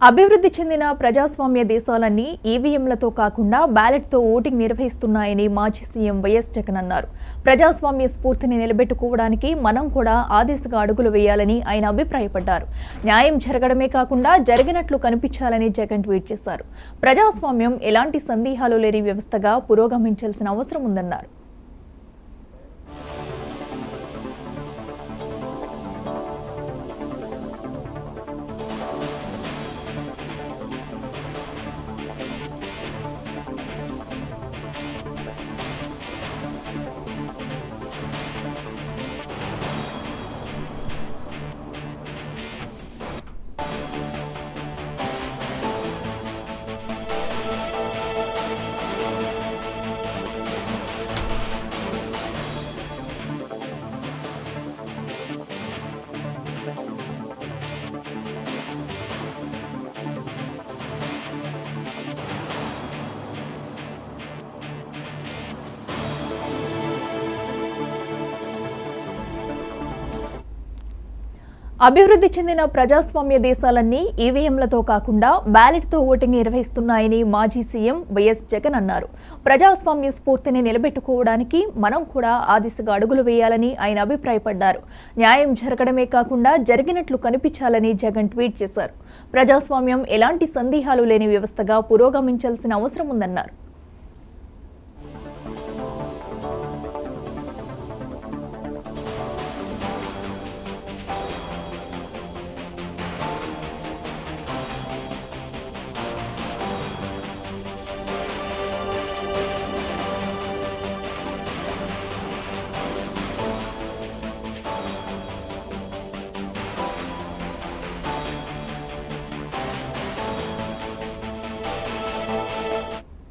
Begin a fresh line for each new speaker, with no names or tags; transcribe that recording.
అభివృద్ధి చెందిన ప్రజాస్వామ్య దేశాలన్నీ ఈవీఎంలతో కాకుండా బ్యాలెట్తో ఓటింగ్ నిర్వహిస్తున్నాయని మాజీ సీఎం వైఎస్ జగన్ అన్నారు. ప్రజాస్వామ్య స్ఫూర్తిని నిలబెట్టుకోవడానికి మనం కూడా ఆ దిశగా అడుగులు వేయాలని ఆయన అభిప్రాయపడ్డారు. న్యాయం జరగడమే కాకుండా జరిగినట్లు కనిపించాలని జగన్ ట్వీట్ చేశారు. ప్రజాస్వామ్యం ఎలాంటి సందేహాలు లేని వ్యవస్థగా పురోగమించాల్సిన అవసరం ఉందన్నారు. అభివృద్ధి చెందిన ప్రజాస్వామ్య దేశాలన్నీ ఈవీఎంలతో కాకుండా బ్యాలెట్తో ఓటింగ్ నిర్వహిస్తున్నాయని మాజీ సీఎం వైఎస్ జగన్ అన్నారు. ప్రజాస్వామ్య స్ఫూర్తిని నిలబెట్టుకోవడానికి మనం కూడా ఆ దిశగా అడుగులు వేయాలని ఆయన అభిప్రాయపడ్డారు. న్యాయం జరగడమే కాకుండా జరిగినట్లు కనిపించాలని జగన్ ట్వీట్ చేశారు. ప్రజాస్వామ్యం ఎలాంటి సందేహాలు లేని వ్యవస్థగా పురోగమించాల్సిన అవసరం ఉందన్నారు.